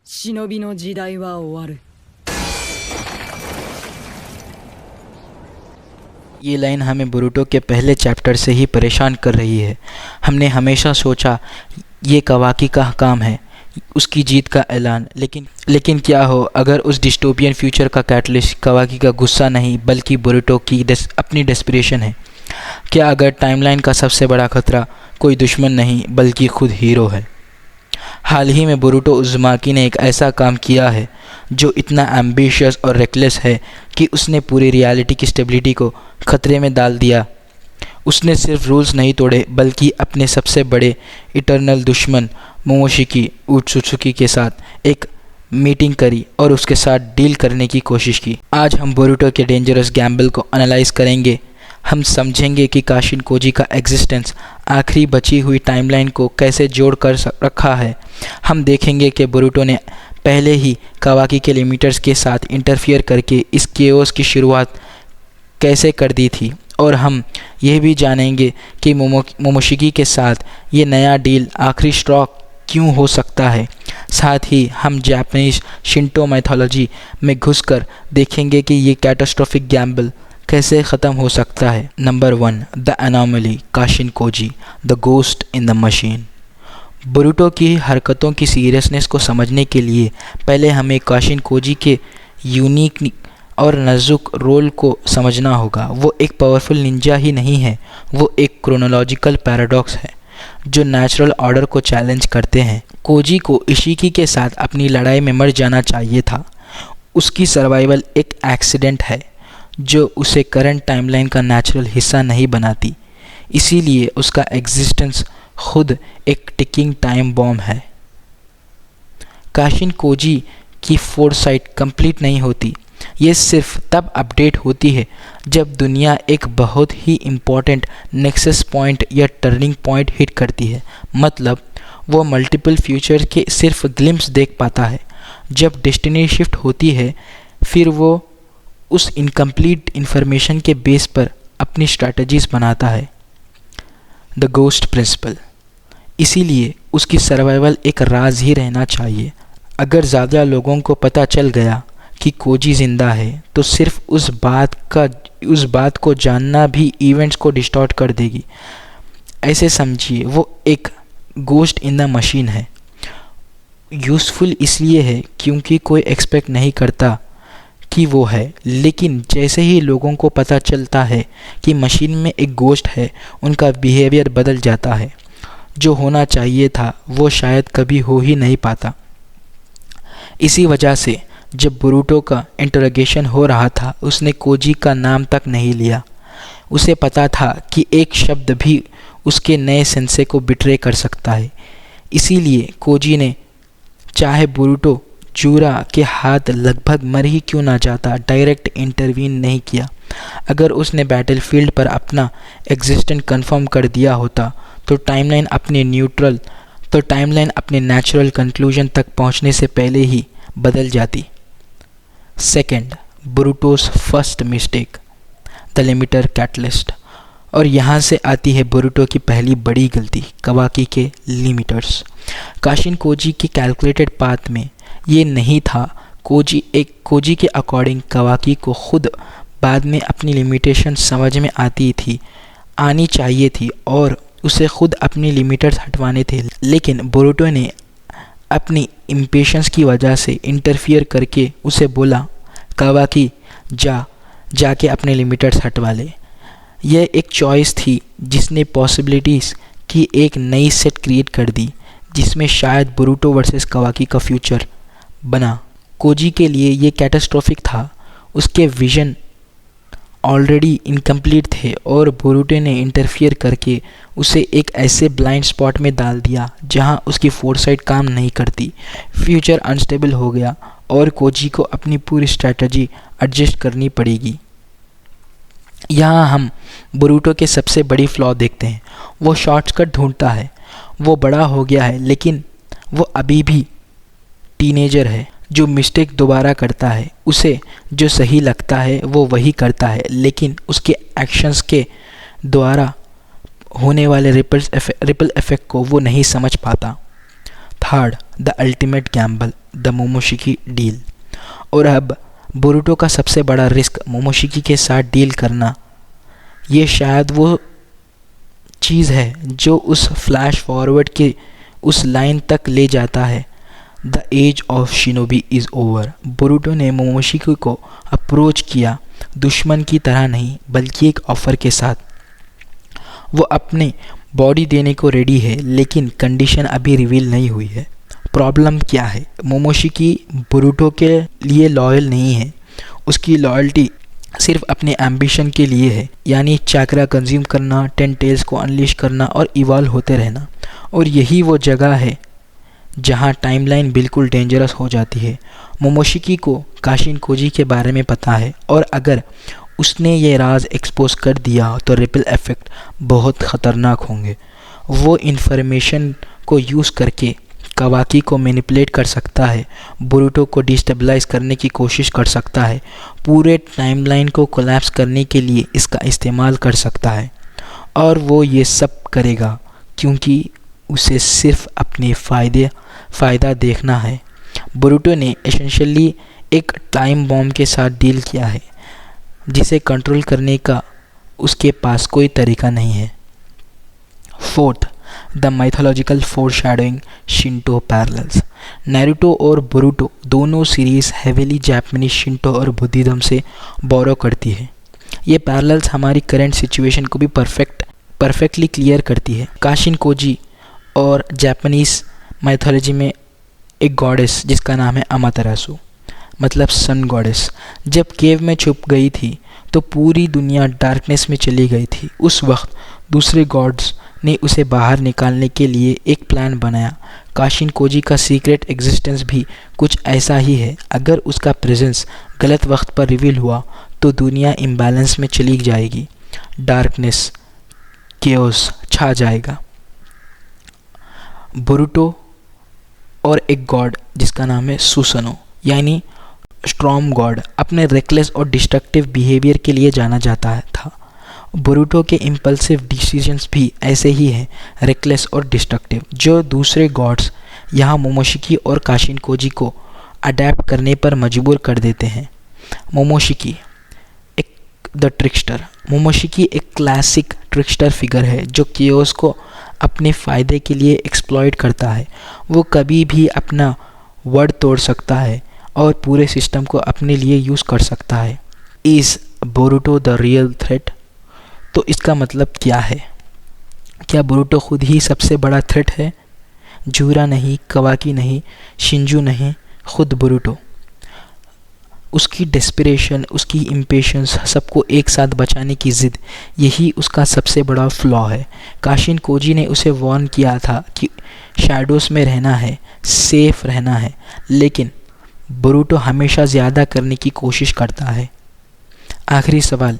忍びの時代は終わる。 ये लाइन हमें बोरुटो के पहले चैप्टर से ही परेशान कर रही है। हमने हमेशा सोचा ये कवाकी का काम है, उसकी जीत का ऐलान, लेकिन क्या हो अगर उस डिस्टोपियन फ्यूचर का कैटलिस्ट कवाकी का गुस्सा नहीं बल्कि बोरुटो की अपनी डेस्परेशन है। क्या अगर टाइमलाइन का सबसे बड़ा खतरा कोई दुश्मन नहीं बल्कि खुद हीरो है। हाल ही में बोरुटो उज़ुमाकी ने एक ऐसा काम किया है जो इतना एम्बिशियस और रेकलेस है कि उसने पूरी रियलिटी की स्टेबिलिटी को खतरे में डाल दिया। उसने सिर्फ रूल्स नहीं तोड़े बल्कि अपने सबसे बड़े इटर्नल दुश्मन मोमोशिकी उत्सुत्सुकी के साथ एक मीटिंग करी और उसके साथ डील करने की कोशिश की। आज हम बोरुटो के डेंजरस गैम्बल को एनालाइज करेंगे। हम समझेंगे कि काशिन कोजी का एग्जिस्टेंस आखिरी बची हुई टाइमलाइन को कैसे जोड़ कर रखा है। हम देखेंगे कि बोरुटो ने पहले ही कवाकी के लिमिटर्स के साथ इंटरफियर करके इस केओस की शुरुआत कैसे कर दी थी, और हम यह भी जानेंगे कि मोमोशिकी के साथ ये नया डील आखिरी स्ट्रॉ क्यों हो सकता है। साथ ही हम जापानीज शिंटो मैथोलॉजी में घुसकर देखेंगे कि ये कैटास्ट्रोफिक गैम्बल कैसे ख़त्म हो सकता है। Number 1, the anomaly Kashin Koji, the ghost in the machine. Boruto की हरकतों की सीरियसनेस को समझने के लिए पहले हमें काशिन कोजी के यूनिक और नाजुक रोल को समझना होगा। वो एक पावरफुल निंजा ही नहीं है, वो एक क्रोनोलॉजिकल पैराडॉक्स है जो नेचुरल ऑर्डर को चैलेंज करते हैं। कोजी को इशिकी के साथ अपनी लड़ाई में मर जाना चाहिए था। उसकी सर्वाइवल एक एक्सीडेंट है जो उसे करंट टाइमलाइन का नेचुरल हिस्सा नहीं बनाती, इसीलिए उसका एग्जिस्टेंस खुद एक टिकिंग टाइम बॉम्ब है। काशिन कोजी की फोरसाइट कंप्लीट नहीं होती, ये सिर्फ तब अपडेट होती है जब दुनिया एक बहुत ही इम्पॉर्टेंट नेक्सस पॉइंट या टर्निंग पॉइंट हिट करती है। मतलब वो मल्टीपल फ्यूचर के सिर्फ ग्लिम्स देख पाता है। जब डेस्टिनी शिफ्ट होती है फिर वो उस इनकम्प्लीट इन्फॉर्मेशन के बेस पर अपनी स्ट्रैटेजीज बनाता है। The ghost principle. इसीलिए उसकी सर्वाइवल एक राज ही रहना चाहिए। अगर ज़्यादा लोगों को पता चल गया कि कोजी ज़िंदा है तो सिर्फ उस बात को जानना भी इवेंट्स को डिस्टॉर्ट कर देगी। ऐसे समझिए वो एक गोस्ट इन द मशीन है। यूज़फुल इसलिए है क्योंकि कोई एक्सपेक्ट नहीं करता कि वो है, लेकिन जैसे ही लोगों को पता चलता है कि मशीन में एक गोस्ट है उनका बिहेवियर बदल जाता है। जो होना चाहिए था वो शायद कभी हो ही नहीं पाता। इसी वजह से जब बोरुटो का इंटरोगेशन हो रहा था उसने कोजी का नाम तक नहीं लिया। उसे पता था कि एक शब्द भी उसके नए सेंसे को बिट्रे कर सकता है। इसीलिए कोजी ने चाहे बोरुटो जूरा के हाथ लगभग मर ही क्यों ना जाता डायरेक्ट इंटरवीन नहीं किया। अगर उसने बैटलफील्ड पर अपना एग्जिस्टेंस कंफर्म कर दिया होता तो टाइमलाइन अपने नेचुरल कंक्लूजन तक पहुंचने से पहले ही बदल जाती। Second, Boruto's first mistake, the limiter catalyst. और यहाँ से आती है बोरुटो की पहली बड़ी गलती, कवाकी के लिमिटर्स। काशिन कोजी के कैलकुलेटेड पाथ में ये नहीं था। कोजी के अकॉर्डिंग कवाकी को खुद बाद में अपनी लिमिटेशन समझ में आनी चाहिए थी और उसे खुद अपनी लिमिटर्स हटवाने थे, लेकिन बोरुटो ने अपनी इम्पेशंस की वजह से इंटरफियर करके उसे बोला कवाकी जाके अपने लिमिटर्स हटवा ले। यह एक चॉइस थी जिसने पॉसिबिलिटीज़ की एक नई सेट क्रिएट कर दी जिसमें शायद बोरुटो वर्सेस कवाकी का फ्यूचर बना। कोजी के लिए ये कैटास्ट्रोफिक था। उसके विजन ऑलरेडी इनकम्प्लीट थे और बोरुटो ने इंटरफियर करके उसे एक ऐसे ब्लाइंड स्पॉट में डाल दिया जहां उसकी फोरसाइट काम नहीं करती। फ्यूचर अनस्टेबल हो गया और कोजी को अपनी पूरी स्ट्रैटेजी एडजस्ट करनी पड़ेगी। यहाँ हम बोरुटो के सबसे बड़ी फ्लॉ देखते हैं। वो शॉर्टकट ढूंढता है। वो बड़ा हो गया है लेकिन वो अभी भी टीनेजर है जो मिस्टेक दोबारा करता है। उसे जो सही लगता है वो वही करता है, लेकिन उसके एक्शंस के द्वारा होने वाले रिपल इफेक्ट को वो नहीं समझ पाता। Third, the ultimate Gamble, the Momoshiki deal. और अब बोरुटो का सबसे बड़ा रिस्क मोमोशिकी के साथ डील करना, ये शायद वो चीज़ है जो उस फ्लैश फॉरवर्ड के उस लाइन तक ले जाता है, the age of shinobi is over. Boruto ने मोमोशिकी को अप्रोच किया, दुश्मन की तरह नहीं बल्कि एक ऑफ़र के साथ। वो अपने बॉडी देने को रेडी है, लेकिन कंडीशन अभी रिवील नहीं हुई है। प्रॉब्लम क्या है? मोमोशिकी बोरुटो के लिए लॉयल नहीं है। उसकी लॉयल्टी सिर्फ अपने एम्बिशन के लिए है, यानी चैक्रा कंज्यूम करना, 10 टेल्स को अनलीश करना और इवॉल्व होते रहना। और यही वो जगह है जहाँ टाइमलाइन बिल्कुल डेंजरस हो जाती है। मोमोशिकी को काशिन कोजी के बारे में पता है, और अगर उसने ये राज एक्सपोज कर दिया तो रिपल इफ़ेक्ट बहुत ख़तरनाक होंगे। वो इन्फॉर्मेशन को यूज़ करके कावाकी को मैनिपुलेट कर सकता है, बोरुटो को डिस्टेबलाइज करने की कोशिश कर सकता है, पूरे टाइमलाइन को कोलैप्स करने के लिए इसका इस्तेमाल कर सकता है। और वो ये सब करेगा क्योंकि उसे सिर्फ अपने फ़ायदा देखना है। बोरुटो ने एसेंशियली एक टाइम बॉम्ब के साथ डील किया है जिसे कंट्रोल करने का उसके पास कोई तरीका नहीं है। Fourth, the mythological foreshadowing Shinto parallels. Naruto और बोरुटो दोनों सीरीज़ हेविली जापानीज शिंटो और बुद्धिज़्म से बोरो करती है। ये पैरेलल्स हमारी करंट सिचुएशन को भी परफेक्टली क्लियर करती है। काशिन कोजी और जापानीज़ माइथोलॉजी में एक गॉडेस जिसका नाम है अमातेरासु, मतलब सन गॉडेस, जब केव में छुप गई थी तो पूरी दुनिया डार्कनेस में चली गई थी। उस वक्त दूसरे गॉड्स ने उसे बाहर निकालने के लिए एक प्लान बनाया। काशिन कोजी का सीक्रेट एग्जिस्टेंस भी कुछ ऐसा ही है। अगर उसका प्रेजेंस गलत वक्त पर रिवील हुआ तो दुनिया इम्बैलेंस में चली जाएगी, डार्कनेस, केओस छा जाएगा। बोरुटो और एक गॉड जिसका नाम है सुसनो, यानी स्ट्रॉम गॉड, अपने रेकलेस और डिस्ट्रक्टिव बिहेवियर के लिए जाना जाता था। बोरुटो के इम्पल्सिव डिसीजंस भी ऐसे ही हैं, रेकलेस और डिस्ट्रक्टिव, जो दूसरे गॉड्स यहाँ मोमोशिकी और काशिन कोजी को अडेप्ट करने पर मजबूर कर देते हैं। Momoshiki the ट्रिकस्टर। मोमोशिकी एक क्लासिक ट्रिकस्टर फिगर है जो केओस को अपने फ़ायदे के लिए एक्सप्लॉइट करता है। वो कभी भी अपना वर्ड तोड़ सकता है और पूरे सिस्टम को अपने लिए यूज़ कर सकता है। Is Boruto the real threat? तो इसका मतलब क्या है? क्या बोरुटो खुद ही सबसे बड़ा थ्रेट है? जूरा नहीं, कावाकी नहीं, शिंजू नहीं, खुद बोरुटो। उसकी डेस्परेशन, उसकी इम्पेशंस, सबको एक साथ बचाने की ज़िद, यही उसका सबसे बड़ा फ्लॉ है। काशिन कोजी ने उसे वार्न किया था कि शैडोज़ में रहना है, सेफ रहना है, लेकिन बोरुटो हमेशा ज़्यादा करने की कोशिश करता है। आखिरी सवाल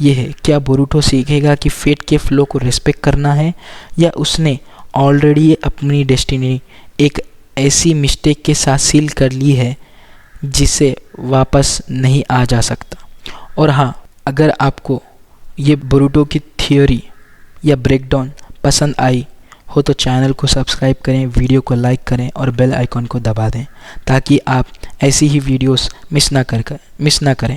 ये है, क्या बोरुटो सीखेगा कि फेट के फ्लो को रिस्पेक्ट करना है, या उसने ऑलरेडी अपनी डेस्टिनी एक ऐसी मिस्टेक के साथ सील कर ली है जिसे वापस नहीं आ जा सकता? और हाँ, अगर आपको ये बोरुटो की थ्योरी या ब्रेकडाउन पसंद आई हो तो चैनल को सब्सक्राइब करें, वीडियो को लाइक करें और बेल आइकॉन को दबा दें ताकि आप ऐसी ही वीडियोस मिस ना करें।